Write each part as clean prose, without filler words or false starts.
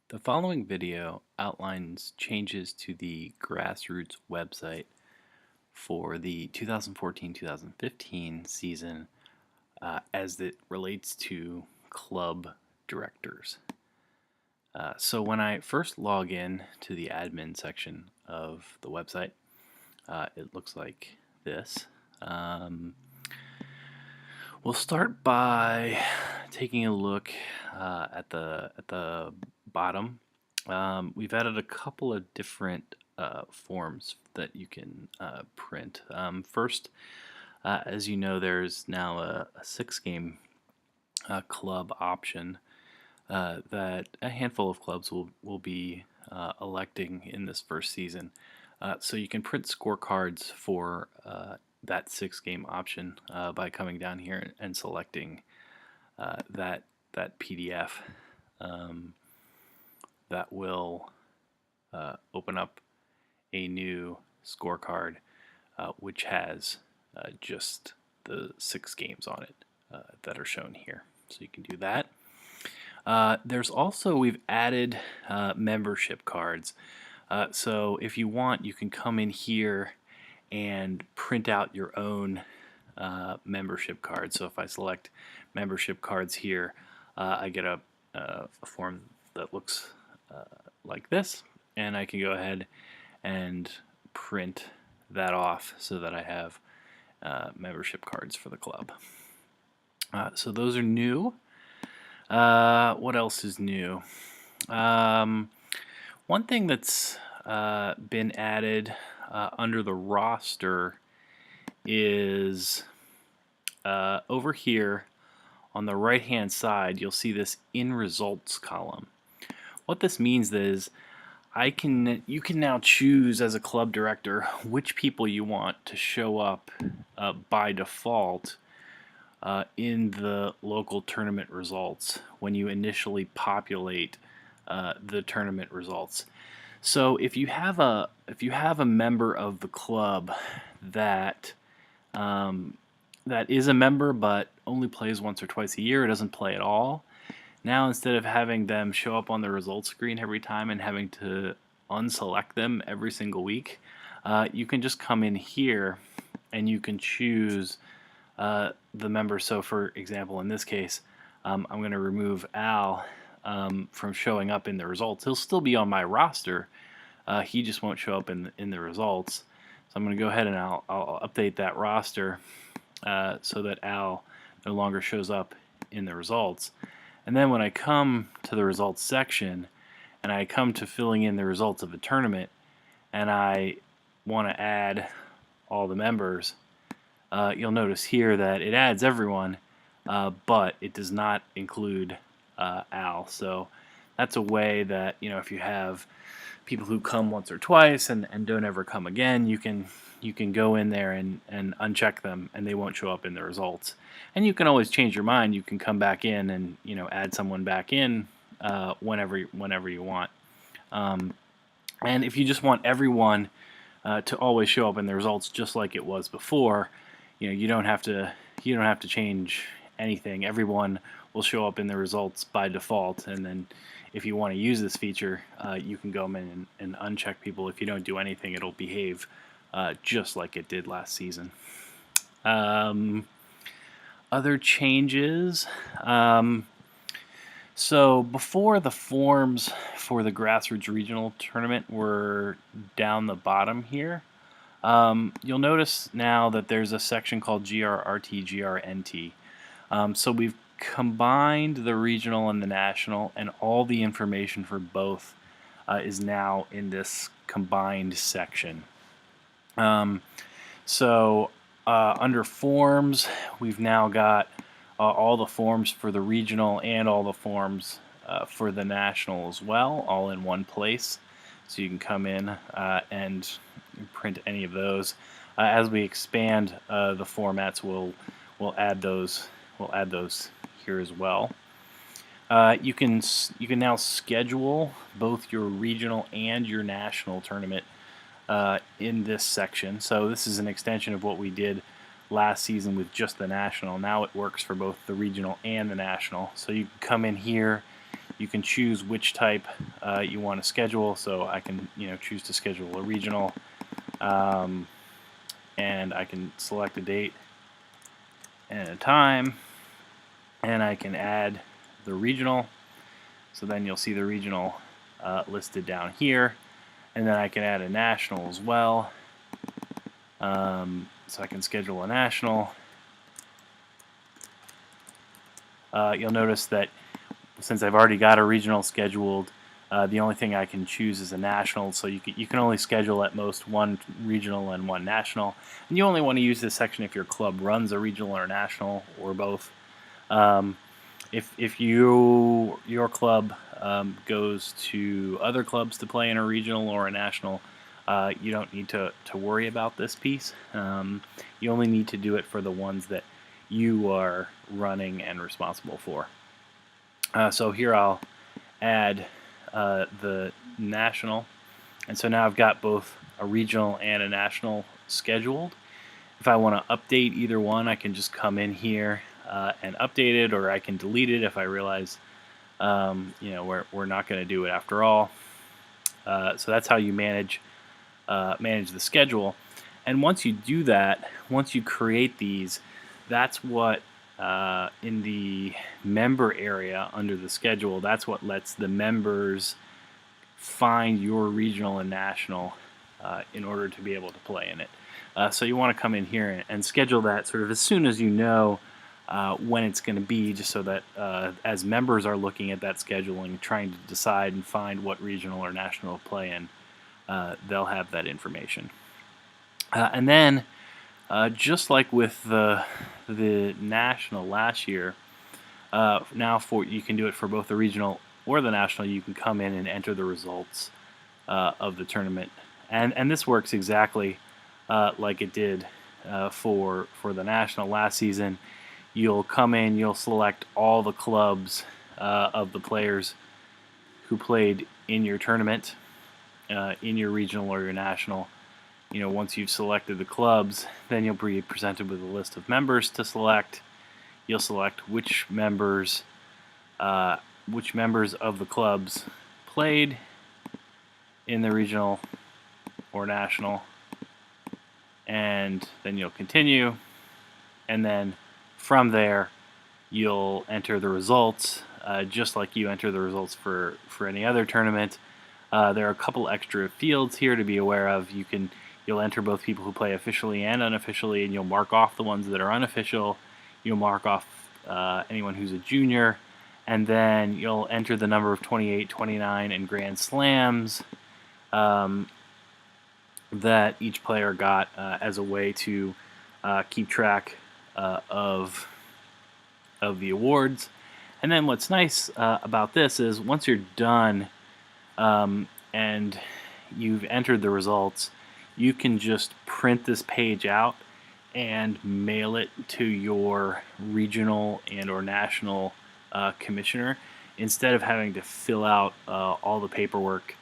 The following video outlines changes to the Grassroots website for the 2014-2015 season as it relates to club directors. So when I first log in to the admin section of the website, it looks like this. We'll start by taking a look at the bottom. We've added a couple of different forms that you can print. First, as you know, there's now a 6-game club option that a handful of clubs will be electing in this first season. So you can print scorecards for that 6-game option by coming down here and selecting that PDF. That will open up a new scorecard which has just the 6 games on it that are shown here. So you can do that. There's also, we've added membership cards. So if you want, you can come in here and print out your own membership card. So if I select membership cards here, I get a form that looks like this, and I can go ahead and print that off so that I have membership cards for the club. So those are new. What else is new? One thing that's been added under the roster is over here on the right hand side, you'll see this in results column. What this means is you can now choose as a club director which people you want to show up by default in the local tournament results when you initially populate the tournament results. So if you have a member of the club that that is a member but only plays once or twice a year, doesn't play at all, now instead of having them show up on the results screen every time and having to unselect them every single week, you can just come in here and you can choose the member. So for example, in this case, I'm going to remove Al from showing up in the results. He'll still be on my roster. He just won't show up in the results. So I'm going to go ahead and I'll update that roster so that Al no longer shows up in the results. And then when I come to the results section and I come to filling in the results of a tournament and I want to add all the members, you'll notice here that it adds everyone, but it does not include Al. So that's a way that, if you have people who come once or twice and don't ever come again, you can go in there and uncheck them and they won't show up in the results. And you can always change your mind. You can come back in and add someone back in whenever you want. And if you just want everyone to always show up in the results just like it was before, you don't have to change anything. Everyone will show up in the results by default, and then if you want to use this feature, you can go in and uncheck people. If you don't do anything, it'll behave just like it did last season. Other changes. So before, the forms for the Grassroots Regional Tournament were down the bottom here. You'll notice now that there's a section called GRRT, GRNT. So we've combined the regional and the national, and all the information for both is now in this combined section. Under forms, we've now got all the forms for the regional and all the forms for the national as well, all in one place. So you can come in and print any of those. As we expand the formats, we'll add those. We'll add those here as well. You can now schedule both your regional and your national tournament in this section. So this is an extension of what we did last season with just the national. Now it works for both the regional and the national. So you can come in here, you can choose which type you want to schedule. So I can choose to schedule a regional, and I can select a date and a time, and I can add the regional. So then you'll see the regional listed down here, and then I can add a national as well. So I can schedule a national. You'll notice that since I've already got a regional scheduled, the only thing I can choose is a national. So you can only schedule at most one regional and one national. And you only want to use this section if your club runs a regional or a national or both. If your club goes to other clubs to play in a regional or a national, you don't need to worry about this piece. You only need to do it for the ones that you are running and responsible for. So here I'll add the national, and so now I've got both a regional and a national scheduled. If I want to update either one, I can just come in here and update it, or I can delete it if I realize we're not going to do it after all. So that's how you manage the schedule. And once you do that, once you create these, that's what in the member area under the schedule, that's what lets the members find your regional and national in order to be able to play in it. So you want to come in here and schedule that sort of as soon as you know when it's going to be, just so that as members are looking at that scheduling, trying to decide and find what regional or national to play in, they'll have that information. And then, just like with the national last year, now you can do it for both the regional or the national. You can come in and enter the results of the tournament, and this works exactly like it did for the national last season. You'll come in, you'll select all the clubs of the players who played in your tournament, in your regional or your national. Once you've selected the clubs, then you'll be presented with a list of members to select. You'll select which members of the clubs played in the regional or national, and then you'll continue, and then from there you'll enter the results just like you enter the results for any other tournament. There are a couple extra fields here to be aware of. You'll enter both people who play officially and unofficially, and you'll mark off the ones that are unofficial. You'll mark off anyone who's a junior, and then you'll enter the number of 28, 29, and Grand Slams that each player got as a way to keep track of the awards. And then what's nice about this is once you're done and you've entered the results, you can just print this page out and mail it to your regional and or national commissioner instead of having to fill out all the paperwork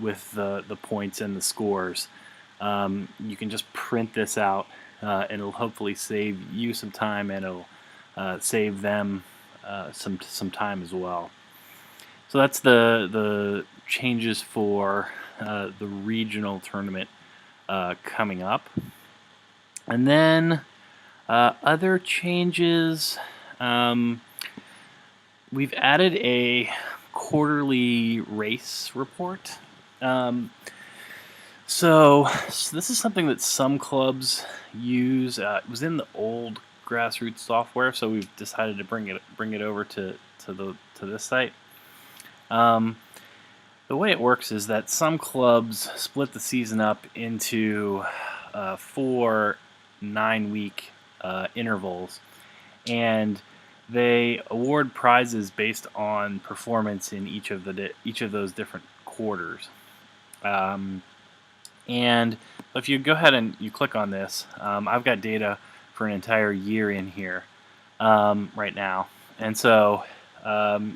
with the points and the scores. You can just print this out and it'll hopefully save you some time, and it'll save them some time as well. So that's the changes for the regional tournament coming up. And then other changes, we've added a quarterly race report. So this is something that some clubs use. It was in the old Grassroots software, so we've decided to bring it over to this site. The way it works is that some clubs split the season up into 4 9-week intervals, and they award prizes based on performance in each of those different quarters. And if you go ahead and you click on this, I've got data for an entire year in here right now, and so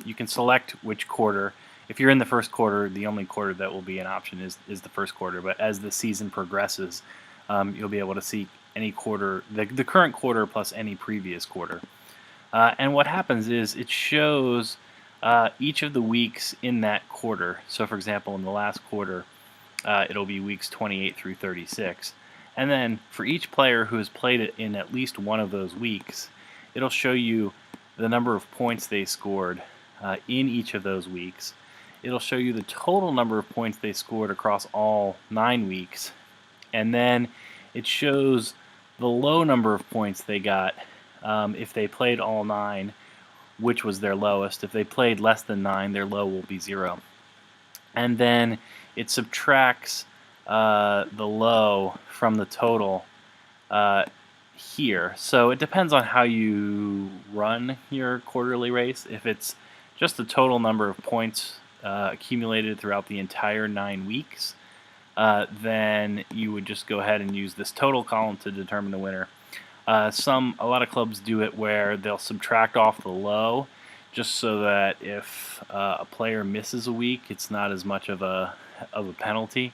you can select which quarter. If you're in the first quarter, the only quarter that will be an option is the first quarter. But as the season progresses, you'll be able to see any quarter, the current quarter plus any previous quarter. And what happens is it shows each of the weeks in that quarter. So, for example, in the last quarter, it'll be weeks 28 through 36. And then for each player who has played it in at least one of those weeks, it'll show you the number of points they scored in each of those weeks. It'll show you the total number of points they scored across all 9 weeks. And then it shows the low number of points they got if they played all 9, which was their lowest. If they played less than 9, their low will be 0. And then it subtracts the low from the total here. So it depends on how you run your quarterly race. If it's just the total number of points accumulated throughout the entire 9 weeks, then you would just go ahead and use this total column to determine the winner. A lot of clubs do it where they'll subtract off the low, just so that if a player misses a week, it's not as much of a penalty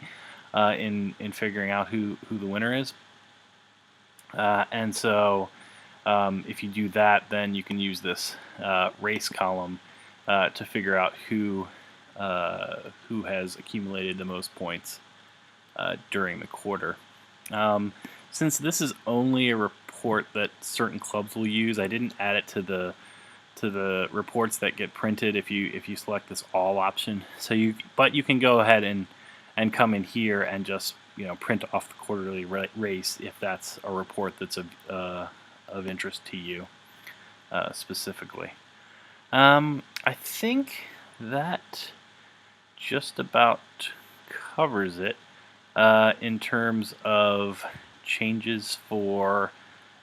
in figuring out who the winner is. And so if you do that, then you can use this race column to figure out who has accumulated the most points during the quarter. Since this is only a report that certain clubs will use, I didn't add it to the reports that get printed if you select this all option. So but you can go ahead and come in here and just print off the quarterly race if that's a report that's of interest to you specifically. I think that just about covers it in terms of changes for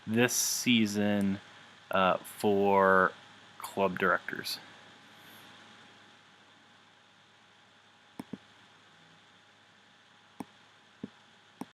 this season for club directors.